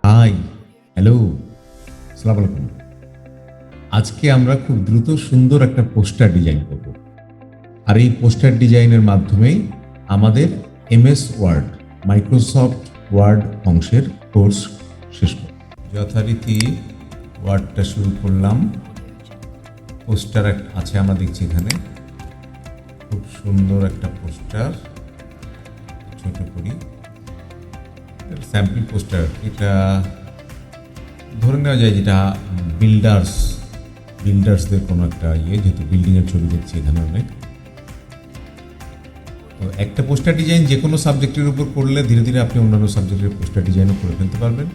High, hello, আসসালামু আলাইকুম। আজকে আমরা খুব দ্রুত সুন্দর একটা পোস্টার ডিজাইন করব। আর এই পোস্টার ডিজাইনের মাধ্যমেই আমাদের এমএস ওয়ার্ড, মাইক্রোসফট ওয়ার্ড অংশের কোর্স শেষ করব। যথারীতি ওয়ার্ডটা শুরু করলাম। পোস্টার আছে আমরা দেখছি এখানে, খুব সুন্দর একটা পোস্টার। ছোট করি, স্যাম্পল পোস্টার। এটা ধরে নেওয়া যায় যেটা বিল্ডার্সদের কোনো একটা যেহেতু বিল্ডিংয়ের ছবি দেখছি এখানে অনেক। তো একটা পোস্টার ডিজাইন যে কোনো সাবজেক্টের উপর করলে ধীরে ধীরে আপনি অন্যান্য সাবজেক্টের পোস্টার ডিজাইনও করে ফেলতে পারবেন।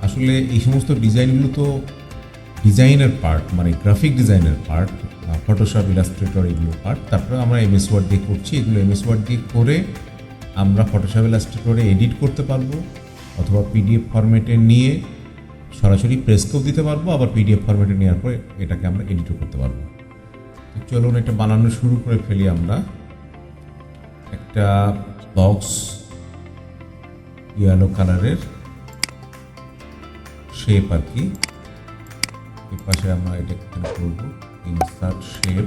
আসলে এই সমস্ত ডিজাইনগুলো তো ডিজাইনের পার্ট, মানে গ্রাফিক ডিজাইনের পার্ট, ফটোশপ, ইলাস্ট্রেটর এগুলো পার্ট। তারপরে আমরা এমএস ওয়ার্ড দিয়ে করছি। এগুলো এমএস ওয়ার্ড দিয়ে করে আমরা ফটোশপ, ইলাস্ট্রেটরে এডিট করতে পারবো, অথবা পিডিএফ ফরম্যাটে নিয়ে সরাসরি প্রেসকেও দিতে পারবো, আবার পিডিএফ ফরম্যাটে নেওয়ার পরে এটাকে আমরা এডিটও করতে পারবো। তো চলুন এটা বানানো শুরু করে ফেলি। আমরা একটা বক্স ইয়েলো কালারের শেপ আর কি, এর পাশে আমরা এটা করবো ইনসার্ট শেপ।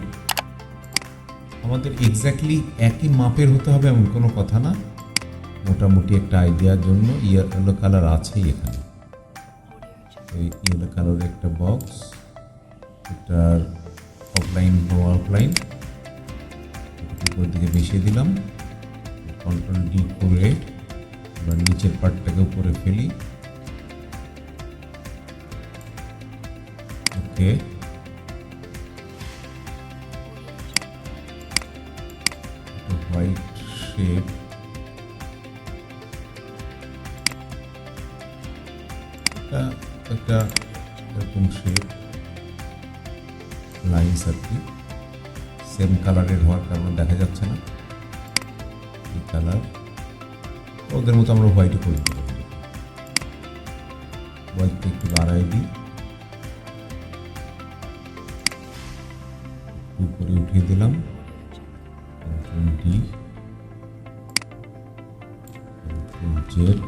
আমাদের এক্স্যাক্টলি একই মাপের হতে হবে এমন কোনো কথা না, মোটামুটি একটা আইডিয়ার জন্য ইয়েলো কালার আছেই এখানে। এই ইয়েলো কালারের একটা বক্স, এটার অফলাইন নো আউটলাইন উপর দিকে মিশিয়ে দিলাম। কন্ট্রোল ডি করে আমরা নিচের পার্টটাকে উপরে ফেলি। ওকে, হোয়াইট শেপ, একটা এরকম শেপ, লাইনস আর কি সেম কালারের হওয়ার কারণে দেখা যাচ্ছে না এই কালার। ওদের মতো আমরা হোয়াইটও করে দিতে পারি। হোয়াইটটা একটু বাড়াই দিই, উপরে উঠিয়ে দিলাম। ডি, জেড,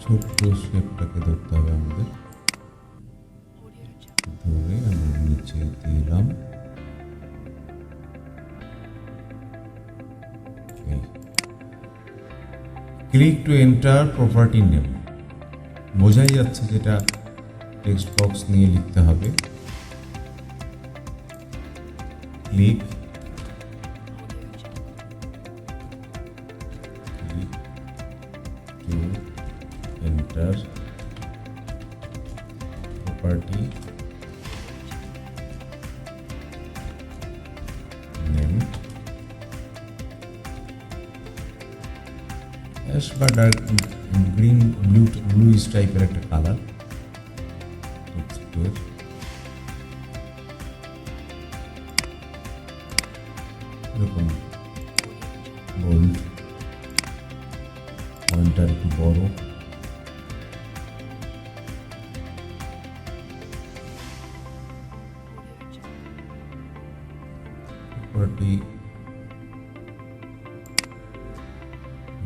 ছোট্ট শেপটাকে ধরতে হবে আমাদের, ধরে আমরা নিচে দিলাম। Click to enter property name, বোঝাই যাচ্ছে যেটা টেক্সট বক্স নিয়ে লিখতে হবে। Click to enter property name, ash বা ডার্ক গ্রিন, ব্লুইশ টাইপের একটা কালার। টেক্সটের এরকম বোল্ড, পয়েন্টার একটু বড়। প্রপার্টি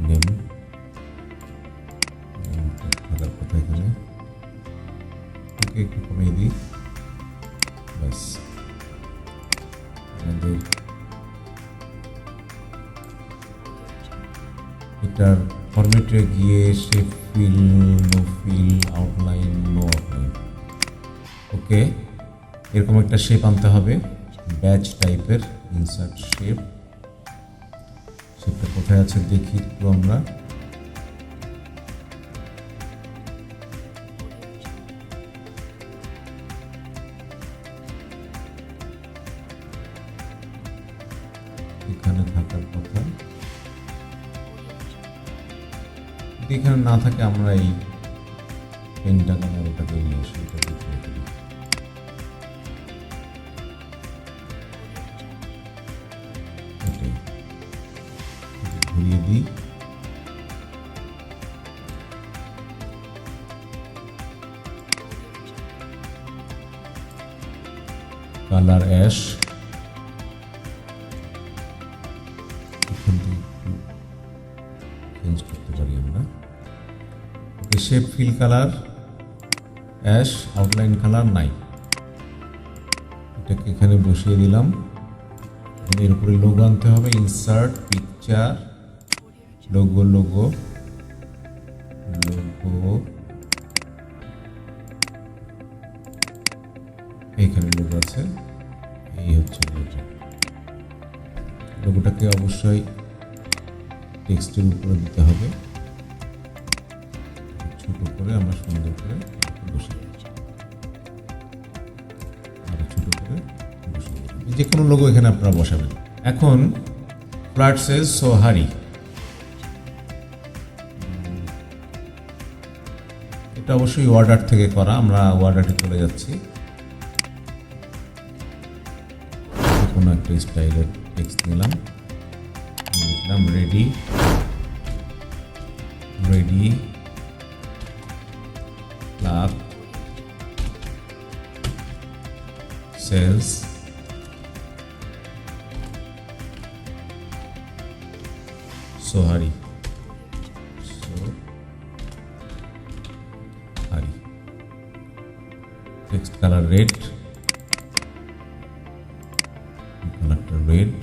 নেম, থাকার কথা এখানে, ওকে একটু কমিয়ে দিই। ব্যাস, আমাদের এটার ফরম্যাটে গিয়ে shape, fill, no fill, outline, no outline. Okay, এরকম একটা শেপ আনতে হবে, ব্যাচ টাইপের। ইনসার্ট শেপ, শেপটা কোথায় আছে দেখি একটু আমরা। এখানে থাকার কথা, এখানে না থাকে আমরা এই পেনটা কালার ওটাকে নিয়ে আসি, এটাকে ঘুরিয়ে দিই। কালার অ্যাশ, এখান থেকে shape fill colour ash, outline colour নাই, এটাকে এখানে বসিয়ে দিলাম। এর উপরে লোগো আনতে হবে, insert picture, logo logo logo, এইখানে লোগো আছে, এই হচ্ছে লোগো। লোগোটাকে অবশ্যই টেক্সটের উপরে দিতে হবে, ছোট করে আমরা সুন্দর করে বসে আরো ছোট করে বসে, যে কোনো লোগো এখানে আপনারা বসাবেন। এখন ফ্ল্যাট সেজ সো হারি, এটা অবশ্যই ওয়ার্ড আর্ট থেকে করা, আমরা ওয়ার্ড আর্টে চলে যাচ্ছি। কোনো একটা স্টাইলের টেক্সট নিলাম, লিখলাম রেডি রেডি ক্লাব সেলস সোহারি, সোহারি, টেক্সট কালার রেড, কালারটা রেড,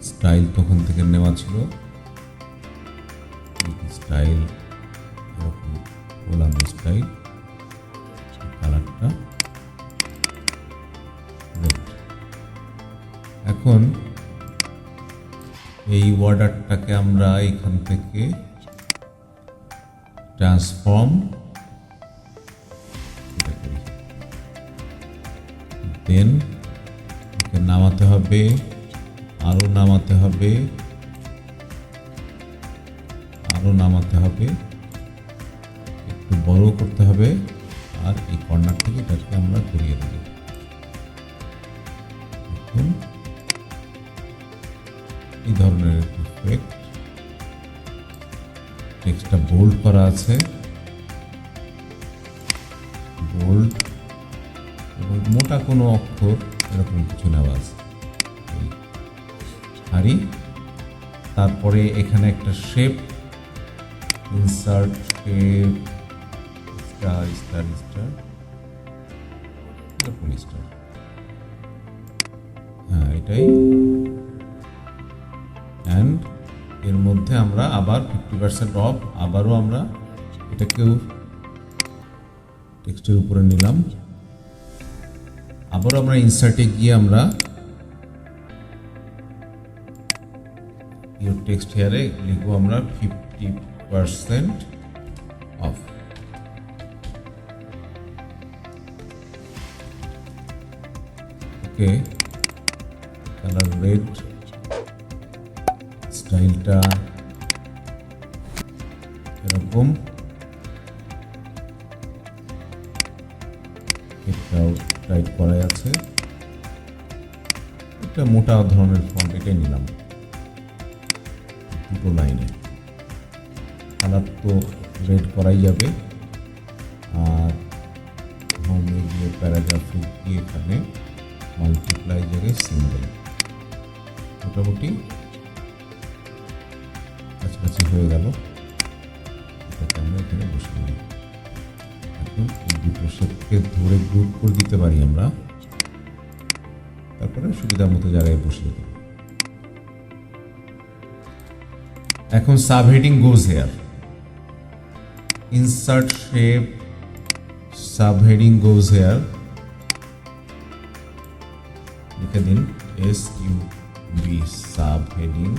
স্টাইল তখন থেকে নেওয়া ছিল, স্টাইল এরকম বললাম, স্টাইল কালারটা রেড। এখন এই ওয়ার্ড আর্টটাকে আমরা এখান থেকে ট্রান্সফর্ম করি, দেন একে নামাতে হবে, আরো নামাতে হবে, আরো নামাতে হবে, একটু বড় করতে হবে, আর এই কর্নার থেকে এটাকে আমরা ঘুরিয়ে দেব। দেখুন এই ধরনের ইফেক্ট, টেক্সটটা বোল্ড করা আছে, বোল্ড এবং মোটা কোনো অক্ষর এরকম কিছু নেওয়া আছে, হারি। তারপরে এখানে একটা shape, insert shape, star star star, এরকম স্টার, হ্যাঁ এটাই। অ্যান্ড এর মধ্যে আমরা আবার 50% অফ, আবারও আমরা এটাকেও টেক্সটের উপরে নিলাম, আবারও আমরা ইনসার্টে গিয়ে আমরা your text here লিখবো আমরা 50% অফ। ওকে, কালার রেড, স্টাইলটা এরকম, এটাও টাইপ করা আছে, একটা মোটা ধরনের ফন্ট, এটাই নিলাম দুটো লাইনে। কালার তো রেড করাই যাবে, আর হোমে গিয়ে প্যারাগ্রাফে গিয়ে এখানে মাল্টিপ্লাই জায়গায় সিঙ্গেল, মোটামুটি কাছাকাছি হয়ে গেল। এটাকে আমরা এখানে বসিয়ে নিই। এখন এই দুটো শেপকে ধরে গ্রুপ করে দিতে পারি আমরা, তারপরে সুবিধা মতো জায়গায় বসিয়ে দেব। এখন সাবহেডিং গোজ হেয়ার, ইনসার্ট শেপ, সাবহেডিং গোজ হেয়ার, লিখে দিন SUB, সাবহেডিং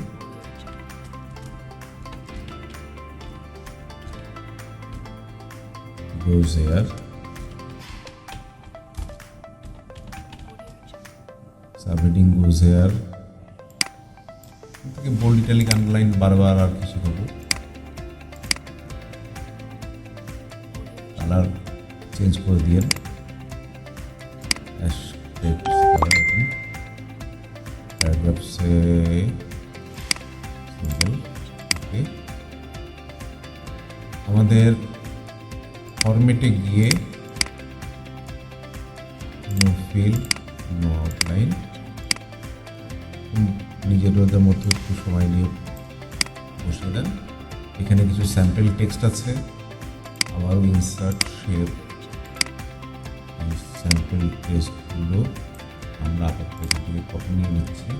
গোজ হেয়ার, সাবহেডিং গোজ হেয়ার থেকে বোল্ড ইটালিক আন্ডারলাইন বারবার আর কিছু দেবো, কালার চেঞ্জ করে দিয়ে প্যারাগ্রাফসে সিম্বল। ওকে, আমাদের ফরম্যাটে গিয়ে নো ফিল, নো আউটলাইন, নিজের রোদের মতো একটু সময় নিয়ে বসে দেন, এখানে কিছু স্যাম্পল টেক্সট আছে, আবারও ইনসার্ট শেপ। এই স্যাম্পল টেক্সটগুলো আমরা আপাতত থেকে কপি নিয়ে নিচ্ছি।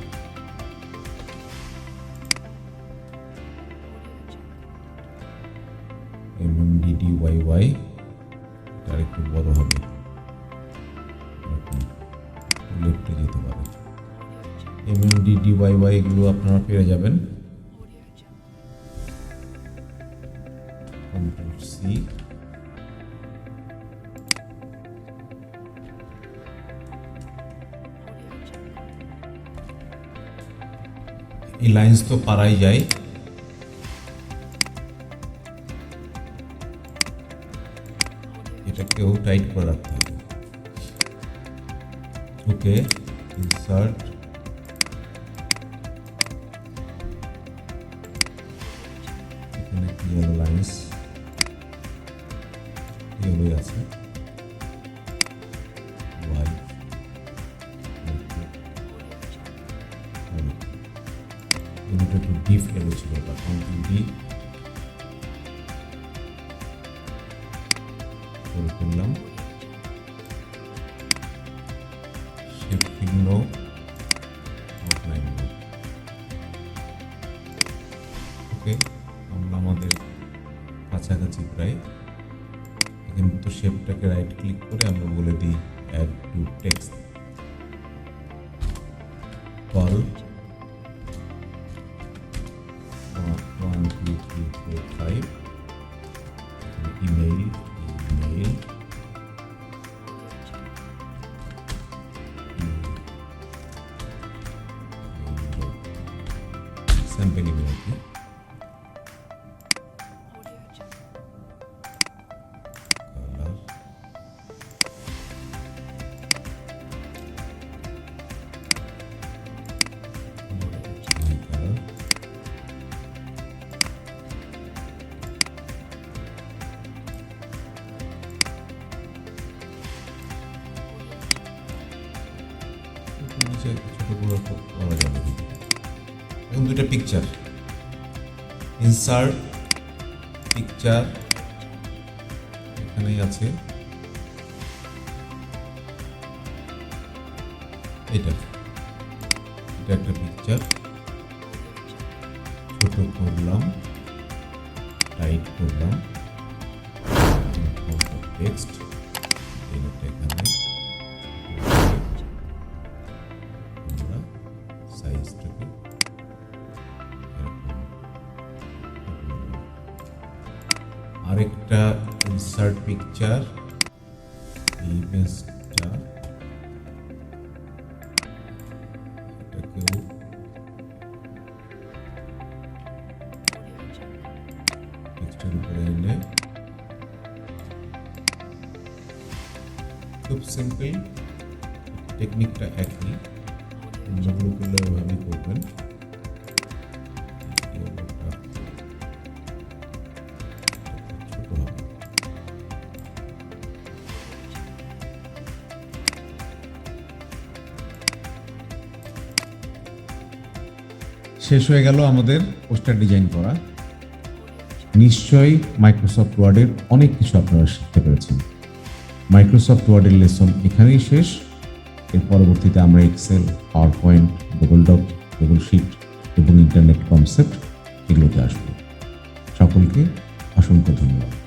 MMDDYY এটা একটু বড় হবে, লেফটে যেতে পারে। MMDDYY এগুলো আপনারা পেয়ে যাবেন। Ctrl+C, এই লাইন্স তো পারাই যায়। এটাকেও টাইট করে রাখতে হবে। ওকে, ইনসার্ট, এখানে ইয়েলো লাইন্স ইয়েলোই আছে। ওয়াই এটা একটু ডিপ এলো ছিল, তখন ডি করে ফেললাম। শেপ ভিন্ন, আউটলাইন। ওকে, আমরা আমাদের কাছাকাছি প্রায়। এখানে তো শেপটাকে রাইট ক্লিক করে আমরা বলে দিই add to text, call 1 2 3 4 5, email, sample email কি কালার, নিচে ছোট বড় করা যাবে। এখন দুইটা পিকচার, ইনসার্ট পিকচার এখানেই আছে। এটা একটা পিকচার, ছোট করলাম, টাইট করলাম, টেক্সট এখানে সাইজটাকে আরেকটা ইনসার্ট পিকচার, ইমেজটা এটাকেও টেক্সটের উপরে এনে, খুব সিম্পল, টেকনিকটা একই, অন্যগুলো করলে ওইভাবেই করবেন। শেষ হয়ে গেল আমাদের পোস্টার ডিজাইন করা। নিশ্চয়ই মাইক্রোসফট ওয়ার্ডের অনেক কিছু আপনারা শিখতে পেরেছেন। মাইক্রোসফট ওয়ার্ডের লেসন এখানেই শেষ। এর পরবর্তীতে আমরা Excel, PowerPoint, Google Doc, Google Sheet এবং ইন্টারনেট কনসেপ্ট এগুলোতে আসবো। সকলকে অসংখ্য ধন্যবাদ।